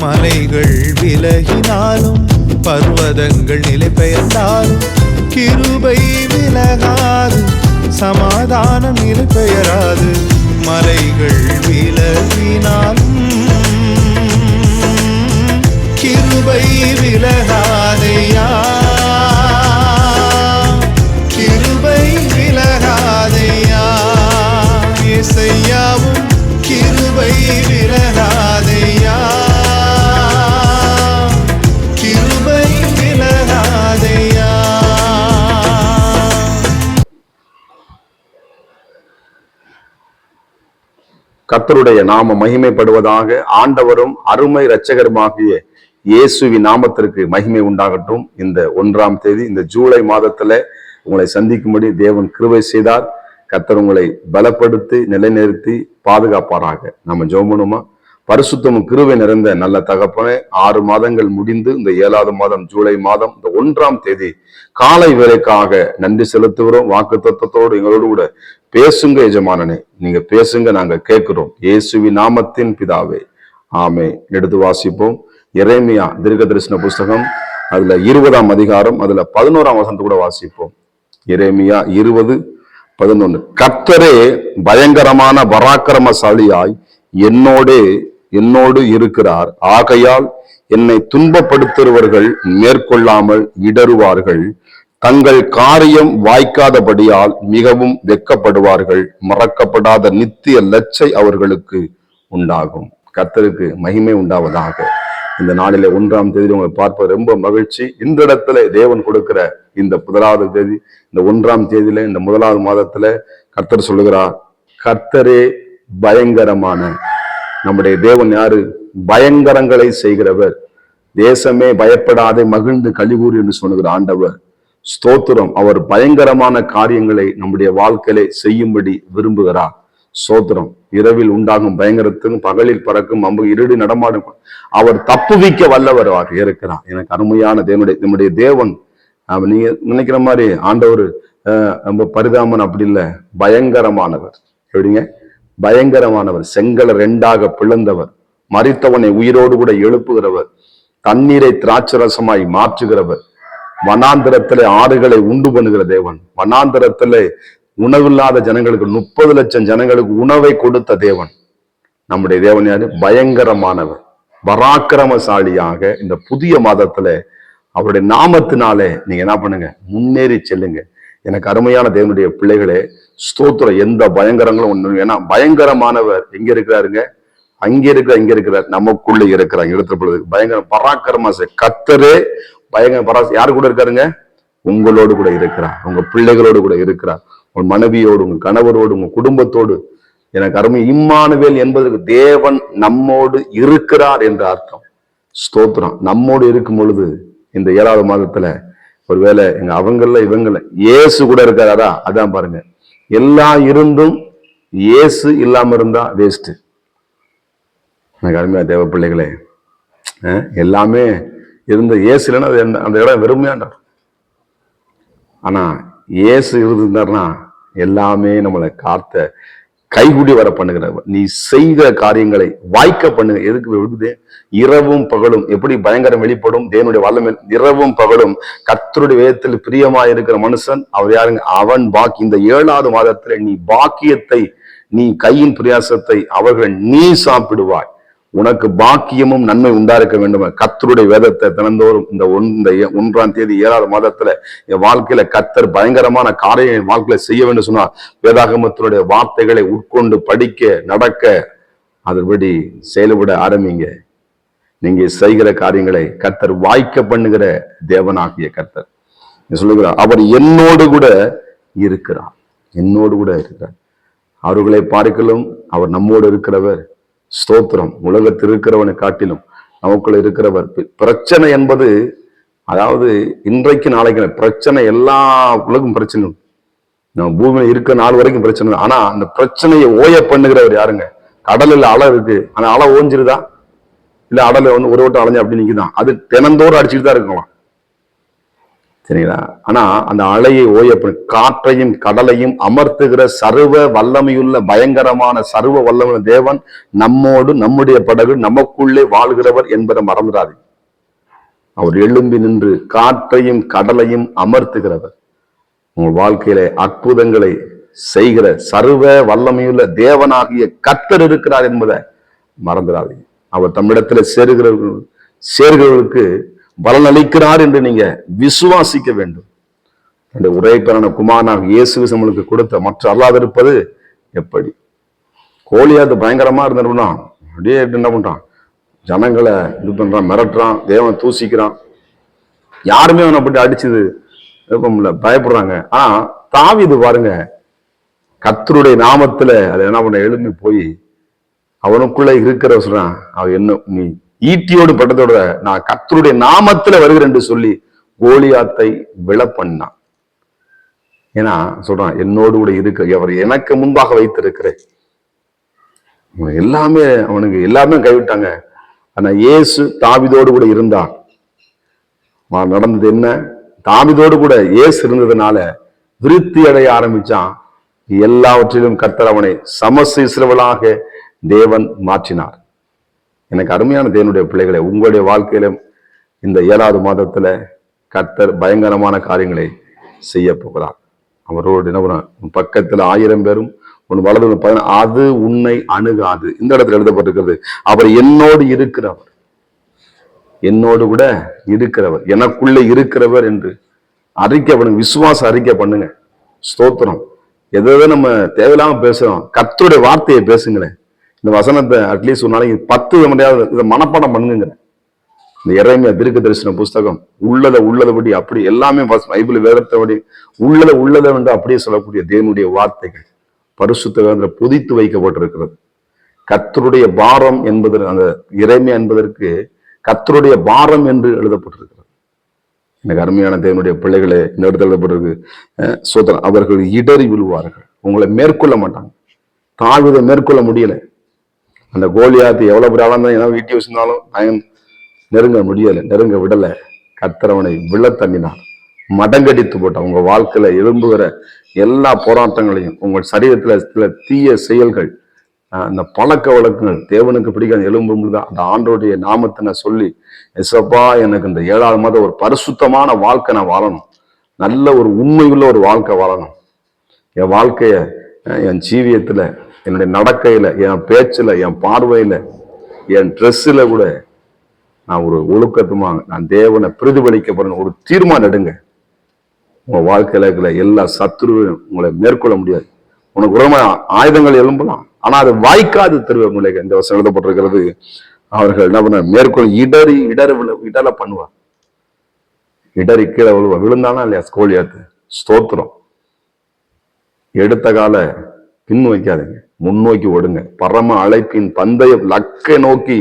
மலைகள் விலகினாலும் பர்வதங்கள் நிலை பெயர்ந்தாலும் கிருபை விலகாது, சமாதானம் நிலை பெயராது. மலைகள் விலகினாலும் கிருபை விலகாதையா, கிருபை விலகாதையா. இசையாவும் கிருபை விலகாதையா, கிருபை விலகாதையா. கர்த்தருடைய நாம மகிமைப்படுவதாக. ஆண்டவரும் அருமை இரட்சகருமாகிய இயேசுவின் நாமத்திற்கு மகிமை உண்டாகட்டும். இந்த 1ஆம் தேதி இந்த ஜூலை மாதத்துல உங்களை சந்திக்கும்படி தேவன் கிருபை செய்தார். கர்த்தர் உங்களை பலப்படுத்தி நிலைநிறுத்தி பாதுகாப்பாராக. நம்ம ஜெபம் பண்ணுமா? பரிசுத்தமும் கிருபை நிறைந்த நல்ல தகப்பனே, 6 மாதங்கள் முடிந்து இந்த 7வது மாதம் ஜூலை மாதம் இந்த 1ஆம் தேதி காலை வேலைக்காக நன்றி செலுத்துகிறோம். வாக்கு தத்தத்தோடு எங்களோடு கூட பேசுங்க எஜமானனே, நீங்க பேசுங்க, நாங்க கேட்கிறோம். இயேசுவின் நாமத்தின் பிதாவே, ஆமே. எடுத்து வாசிப்போம். எரேமியா தீர்க்க தரிசன புஸ்தகம், அதுல 20ஆம் அதிகாரம், அதுல 11ஆம் வசனத்தை கூட வாசிப்போம். எரேமியா 20:11. கர்த்தரே பயங்கரமான பராக்கிரமசாலியாய் என்னோடு இருக்கிறார். ஆகையால் என்னை துன்பப்படுத்துகிறவர்கள் மேற்கொள்ளாமல் இடறுவார்கள். தங்கள் காரியம் வாய்க்காதபடியால் மிகவும் வெட்கப்படுவார்கள். மறக்கப்படாத நித்திய லட்சை அவர்களுக்கு உண்டாகும். கர்த்தருக்கு மகிமை உண்டாவதாக. இந்த நாளில 1ஆம் தேதி உங்களை பார்ப்பது ரொம்ப மகிழ்ச்சி. இந்த இடத்துல தேவன் கொடுக்கிற இந்த 1வது தேதி, இந்த 1ஆம் தேதியில இந்த 1வது மாதத்துல கர்த்தர் சொல்லுகிறார், கர்த்தரே பயங்கரமான. நம்முடைய தேவன் யாரு? பயங்கரங்களை செய்கிறவர். தேசமே பயப்படாதே மகிழ்ந்து கலிகூறு என்று சொல்லுகிற ஆண்டவர். ஸ்தோத்திரம். அவர் பயங்கரமான காரியங்களை நம்முடைய வாழ்க்கையிலே செய்யும்படி விரும்புகிறார். ஸ்தோத்திரம். இரவில் உண்டாகும் பயங்கரத்துக்கும் பகலில் பறக்கும் அம்பு இருடி நடமாடும் அவர் தப்புவிக்க வல்லவராக இருக்கிறார். எனக்கு அருமையான நம்முடைய தேவன், நீங்க நினைக்கிற மாதிரி ஆண்டவர் ரொம்ப பரிதாமன் அப்படி இல்லை, பயங்கரமானவர். எப்படிங்க? பயங்கரமானவர். செங்கலை 2ஆக பிளந்தவர், மரித்தவனை உயிரோடு கூட எழுப்புகிறவர், தண்ணீரை திராட்சரசமாய் மாற்றுகிறவர், வனாந்திரத்திலே ஆறுகளை உண்டு பண்ணுகிற தேவன், வனாந்திரத்திலே உணவில்லாத ஜனங்களுக்கு 30 லட்சம் ஜனங்களுக்கு உணவை கொடுத்த தேவன். நம்முடைய தேவன் யாரு? பயங்கரமானவர், பராக்கிரமசாலியாக. இந்த புதிய மாதத்துல அவருடைய நாமத்தினாலே நீங்க என்ன பண்ணுங்க? முன்னேறி செல்லுங்க. எனக்கு அருமையான தேவனுடைய பிள்ளைகளே, ஸ்தோத்திரம். எந்த பயங்கரங்களும் ஒண்ணு. ஏன்னா பயங்கரமானவர் எங்க இருக்கிறாருங்க? இங்க இருக்கிறார், நமக்குள்ள இருக்கிறாங்க. எடுத்துப்படுது பயங்கர பராக்கிரம கர்த்தரே பயங்கர யாரு கூட இருக்காருங்க? உங்களோடு கூட இருக்கிறார், உங்க பிள்ளைகளோடு கூட இருக்கிறார், உங்க மனைவியோடு, உங்க கணவரோடு, உங்க குடும்பத்தோடு. எனக்கு அருமை. இம்மானுவேல் என்பதற்கு தேவன் நம்மோடு இருக்கிறார் என்ற அர்த்தம். ஸ்தோத்திரம். நம்மோடு இருக்கும் பொழுது இந்த 7வது மாதத்துல ஒருவேளை எங்க அவங்கள இவங்கள இயேசு கூட இருக்காரா? அதான் பாருங்க. எல்லாம் இருந்தும் இயேசு இல்லாம இருந்தா வேஸ்ட். எனக்கு அருமையா தேவ பிள்ளைகளே, எல்லாமே இருந்த இயேசு இல்லைன்னா அந்த இடம் வெறுமையாண்டார். ஆனா இயேசு இருந்தார்னா எல்லாமே நம்மளை காத்த கைகூடி வர பண்ணுகிறவர். நீ செய்கிற காரியங்களை வாய்க்க பண்ணுங்க. எதுக்கு விடுதே? இரவும் பகலும் எப்படி பயங்கரம் வெளிப்படும் தேவனுடைய வல்லமை. இரவும் பகலும் கர்த்தருடைய வேதத்தில் பிரியமாய் இருக்கிற மனுஷன் அவர் யாருங்க? அவன் பாக்கி. இந்த 7வது மாதத்துல நீ பாக்கியத்தை, நீ கையின் பிரயாசத்தை அவர்கள் நீ சாப்பிடுவாய். உனக்கு பாக்கியமும் நன்மை உண்டாயிருக்க வேண்டும். கர்த்தருடைய வேதத்தை தினந்தோறும் இந்த 1ஆம் தேதி 7வது மாதத்துல என் வாழ்க்கையில கர்த்தர் பயங்கரமான காரியம் வாழ்க்கையில செய்ய வேண்டும் சொன்னா, வேதாகமத்தினுடைய வார்த்தைகளை உட்கொண்டு படிக்க, நடக்க, அதன்படி செயல்பட ஆரம்பிங்க. நீங்க செய்கிற காரியங்களை கர்த்தர் வாய்க்க பண்ணுகிற தேவனாகிய கர்த்தர் சொல்லுகிறார். அவர் என்னோடு கூட இருக்கிறார், என்னோடு கூட இருக்கிறார். அவர்களை பார்க்கலும் அவர் நம்மோடு இருக்கிறவர். ஸ்தோத்திரம். உலகத்தில் இருக்கிறவனை காட்டிலும் நமக்குள்ள இருக்கிறவர். பிரச்சனை என்பது, அதாவது இன்றைக்கு நாளைக்கு பிரச்சனை, எல்லா உலகம் பிரச்சனை. நம்ம பூமியில இருக்க நாள் வரைக்கும் பிரச்சனை. ஆனா அந்த பிரச்சனையை ஓய பண்ணுகிறவர் யாருங்க? கடலில் அலை இருக்கு, ஆனா அலை ஓஞ்சிருதா? இல்ல அடலை ஒரு வட்டம் அலைஞ்சு அப்படி நிக்குதான்? அது தினந்தோறும் அடிச்சுட்டு தான் இருக்கலாம். சரிங்களா? ஆனா அந்த அலையை காற்றையும் கடலையும் அமர்த்துகிற சர்வ வல்லமையுள்ள பயங்கரமான சர்வ வல்லமையுள்ள தேவன் நம்மோடு, நம்முடைய படகு நமக்குள்ளே வாழ்கிறவர் என்பதை மறந்துடாது. அவர் எழும்பி நின்று காற்றையும் கடலையும் அமர்த்துகிறவர். உங்க வாழ்க்கையில அற்புதங்களை செய்கிற சர்வ வல்லமையுள்ள தேவனாகிய கர்த்தர் இருக்கிறார் என்பதை மறந்துடாதீங்க. அவர் தம்மிடத்துல சேர்கிறவர்களுக்கு பலன் அளிக்கிறார் என்று நீங்க விசுவாசிக்க வேண்டும். அந்த உரைப்பெறான குமாரனாக இயேசு நம்மளுக்கு கொடுத்த மற்ற அல்லாதிருப்பது எப்படி? கோலியாத்து பயங்கரமா இருந்தோம்னா அப்படியே என்ன பண்றான், ஜனங்களை இது பண்றான், மிரட்டுறான், தேவனை தூசிக்கிறான். யாருமே அவனை அப்படி அடிச்சது பயப்படுறாங்க. ஆனா தாவீது பாருங்க, கர்த்தருடைய நாமத்துல அது என்ன பண்ண எழும்பி போய் அவனுக்குள்ள இருக்கிற சொல்றான், அவன் என்ன நீ ஈட்டியோடு பட்டதோட நான் கர்த்தருடைய நாமத்துல வருகிறேன் என்று சொல்லி கோலியாத்தை விழ பண்ணான். ஏன்னா சொல்றான், என்னோடு கூட இருக்க அவர் எனக்கு முன்பாக வைத்திருக்கிற. எல்லாமே அவனுக்கு எல்லாமே கைவிட்டாங்க. ஆனா இயேசு தாவீதோடு கூட இருந்தான். நடந்தது என்ன? தாவீதோடு கூட இயேசு இருந்ததுனால விருத்தி அடைய ஆரம்பிச்சான். எல்லாவற்றிலும் கர்த்தர் அவனை சமசீஸ்ரவளாக தேவன் மாற்றினார். எனக்கு அருமையான தேவனுடைய பிள்ளைகளை, உங்களுடைய வாழ்க்கையிலும் இந்த 7வது மாதத்துல கர்த்தர் பயங்கரமான காரியங்களை செய்ய போகிறார். அவரோடு என்ன பக்கத்துல 1000 பேரும் உன் வலது 10, அது உன்னை அணுகாது. இந்த இடத்துல எழுதப்பட்டிருக்கிறது, அவர் என்னோடு இருக்கிறவர், என்னோடு கூட இருக்கிறவர், எனக்குள்ளே இருக்கிறவர் என்று அறிக்கை பண்ணுங்க. விசுவாச அறிக்கை பண்ணுங்க. ஸ்தோத்திரம். எதை நம்ம தேவையில்லாம பேசுறோம், கர்த்தருடைய வார்த்தையை பேசுங்களேன். இந்த வசனத்தை அட்லீஸ்ட் ஒரு நாளைக்கு 10 முறையாவது இதை மனப்பாடம் பண்ணுங்க. இந்த எரேமியா தீர்க்க தரிசன புஸ்தகம் உள்ளதை அப்படி எல்லாமே பைபிள் வேதத்தைபடி உள்ளதை வந்து அப்படியே சொல்லக்கூடிய தேவனுடைய வார்த்தைகள் பரிசுத்த வேதத்துல புதித்து வைக்கப்பட்டிருக்கிறது. கர்த்தருடைய பாரம் என்பது, அந்த எரேமியா என்பதற்கு கர்த்தருடைய பாரம் என்று எழுதப்பட்டிருக்கிறது. எனக்கு அருமையான தேவனுடைய பிள்ளைகளே, இந்த இடத்துல எழுதப்பட்டிருக்கு, சோதரன் அவர்கள் இடறி விழுவார்கள், உங்களை மேற்கொள்ள மாட்டாங்க. தாவீதை மேற்கொள்ள முடியல. அந்த கோலியாத்து எவ்வளவு பெரிய ஆளா இருந்தாலும் வீட்டை வச்சிருந்தாலும் நெருங்க முடியல, நெருங்க விடல. கர்த்தர் அவனை விழ தண்ணினார், மடங்கடித்து போட்டான். உங்க வாழ்க்கையில எழும்புகிற எல்லா போராட்டங்களையும், உங்கள் சரீரத்துல சில தீய செயல்கள், அந்த பழக்க வழக்கங்கள் தேவனுக்கு பிடிக்காத எழும்பும்போது அந்த ஆண்டோடைய நாமத்தை நான் சொல்லி, எசப்பா எனக்கு இந்த 7வது மாதம் ஒரு பரிசுத்தமான வாழ்க்கை நான் வாழணும், நல்ல ஒரு உண்மையுள்ள ஒரு வாழ்க்கை வாழணும். என் வாழ்க்கைய, என் ஜீவியத்துல, என்னுடைய நடக்கையில, என் பேச்சுல, என் பார்வையில, என் ட்ரெஸ்ஸில் கூட நான் ஒரு ஒழுக்கத்துமா நான் தேவனை பிரதிபலிக்கப்படணும் ஒரு தீர்மானம் எடுங்க. உங்க வாழ்க்கையில இருக்கிற எல்லா சத்துருவையும் உங்களை மேற்கொள்ள முடியாது. உனக்கு உரமான ஆயுதங்கள் எழும்பலாம், ஆனா அது வாய்க்காது திரும்ப முல்லைங்க. இந்த வருஷம் எழுதப்பட்டிருக்கிறது, அவர்கள் என்ன பண்ண மேற்கொள் இடர பண்ணுவார். இடறி கீழே விழுந்தானா இல்லையா கோலியாத்து? ஸ்தோத்திரம். எடுத்த கால பின் வைக்காதீங்க, முன்னோக்கி ஓடுங்க. பரம அழைப்பின் பந்தய லக்கை நோக்கி,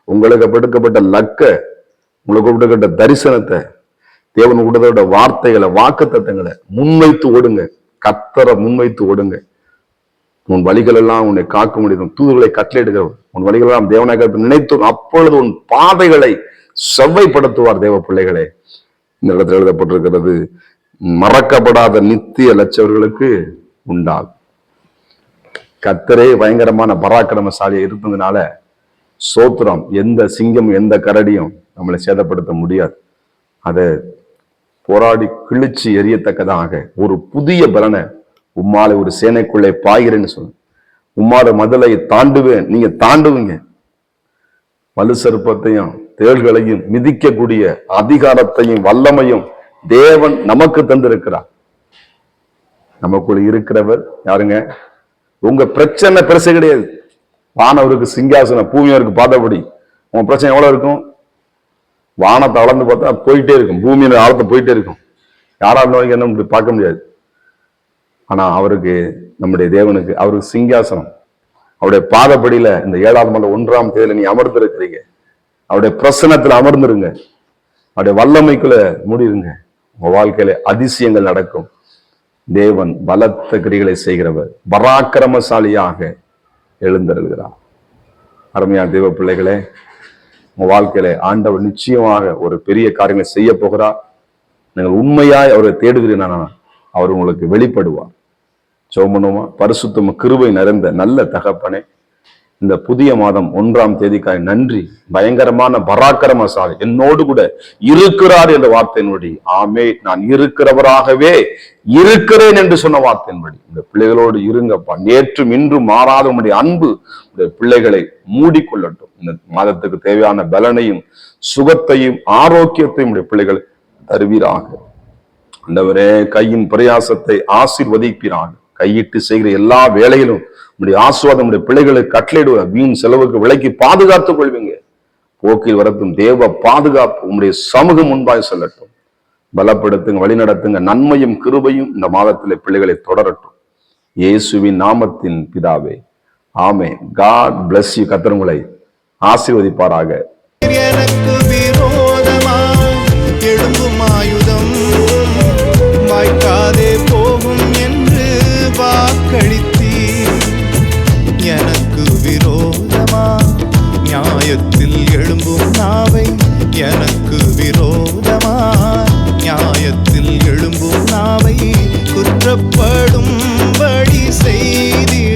உங்களுக்கு கொடுக்கப்பட்ட லக்க, உங்களுக்கு கொடுக்கப்பட்ட தரிசனத்தை, தேவன் கொடுத்த வார்த்தைகளை, வாக்கு தத்தங்களை முன்வைத்து ஓடுங்க. கர்த்தரை முன்வைத்து ஓடுங்க. உன் வழிகள் எல்லாம் உன்னை காக்க முடியும். தூதுகளை கட்டளையிடுகிறவர் உன் வழிகள் எல்லாம் தேவனாக நினைத்து, அப்பொழுது உன் பாதைகளை செவ்வைப்படுத்துவார். தேவ பிள்ளைகளே, இந்த இடத்துல எழுதப்பட்டிருக்கிறது, மறக்கப்படாத நித்திய லட்சவர்களுக்கு உண்டாகும். கர்த்தரே பயங்கரமான பராக்கிரமசாலியா இருந்ததுனால சோத்திரம், எந்த சிங்கம் எந்த கரடியும் நம்மளை சேதப்படுத்த முடியாது. அதை போராடி கிழிச்சு எரியத்தக்கதாக ஒரு புதிய பலனை உம்மாலை ஒரு சேனைக்குள்ளே பாய்கிறேன்னு சொல்லு. உம்மால மதலை தாண்டுவேன், நீங்க தாண்டுவீங்க. வலு சர்ப்பத்தையும் தேள்களையும் மிதிக்கக்கூடிய அதிகாரத்தையும் வல்லமையும் தேவன் நமக்கு தந்திருக்கிறார். நமக்குள்ள இருக்கிறவர் யாருங்க? உங்க பிரச்சனை பெருசு கிடையாது. வானவருக்கு சிங்காசனம், பூமியவருக்கு பாதபடி. உங்க பிரச்சனை எவ்வளவு இருக்கும்? வானத்தை அளந்து பார்த்தா போயிட்டே இருக்கும், பூமியில ஆழத்தை போயிட்டே இருக்கும். யாராலும் என்ன பார்க்க முடியாது. ஆனா அவருக்கு, நம்முடைய தேவனுக்கு, அவருக்கு சிங்காசனம், அவருடைய பாதப்படியில இந்த 7வது மாதம் 1ஆம் தேதியில நீ அமர்ந்திருக்கிறீங்க. அவருடைய பிரசனத்துல அமர்ந்துருங்க, அவருடைய வல்லமைக்குள்ள முடியுங்க. உங்க வாழ்க்கையில அதிசயங்கள் நடக்கும். தேவன் பலத்த கிரிகளை செய்கிறவர், பராக்கிரமசாலியாக எழுந்தருகிறார். அருமையான தேவ பிள்ளைகளே, உங்க வாழ்க்கையில ஆண்டவர் நிச்சயமாக ஒரு பெரிய காரியங்களை செய்ய போகிறார். நீங்கள் உண்மையாய் அவரை தேடுகிறீனா அவர் உங்களுக்கு வெளிப்படுவார். ஜெபம் பண்ணுவோமா? பரிசுத்தம் கிருபை நிறைந்த நல்ல தகப்பனே, இந்த புதிய மாதம் 1ஆம் தேதிக்காய் நன்றி. பயங்கரமான பராக்கிரமசாலி என்னோடு கூட இருக்கிறார் என்ற வார்த்தையின்படி, ஆமே, நான் இருக்கிறவராகவே இருக்கிறேன் என்று சொன்ன வார்த்தையின்படி இந்த பிள்ளைகளோடு இருங்கப்பா. நேற்றும் இன்றும் மாறாத உங்களுடைய அன்பு இந்த பிள்ளைகளை மூடிக்கொள்ளட்டும். இந்த மாதத்துக்கு தேவையான பலனையும் சுகத்தையும் ஆரோக்கியத்தையும் உடைய பிள்ளைகள் தருவீராக. ஆண்டவரே, கையின் பிரயாசத்தை ஆசீர்வதிப்பீராக. கையிட்டு செய்கிற எல்லா வேலையிலும் உடைய ஆசீர்வாதம் உடைய பிள்ளைகளுக்கு கட்டளையிடுவ. வீண் செலவுக்கு விலைக்கு பாதுகாத்துக் கொள்வீங்க. போக்கில் வரத்தும் தேவ பாதுகாப்பு உங்களுடைய சமூகம் முன்பாய் செல்லட்டும். பலப்படுத்துங்க, வழி நடத்துங்க. நன்மையும் கிருபையும் இந்த மாதத்திலே பிள்ளைகளை தொடரட்டும். இயேசுவின் நாமத்தின் பிதாவே, ஆமென். God bless you. கர்த்தர் உங்களை ஆசீர்வதிப்பாராக. எனக்கு விரோதமாய் எழும்பும் ஆயுதம் வாய்க்காதே போகும் என்று வாக்களித்தீர். எனக்கு விரோதமாய் நியாயத்தில் எழும்பும் நாவை, எனக்கு விரோதமாய் நியாயத்தில் எழும்பும் நாவை குற்றப்படும்படி செய்தி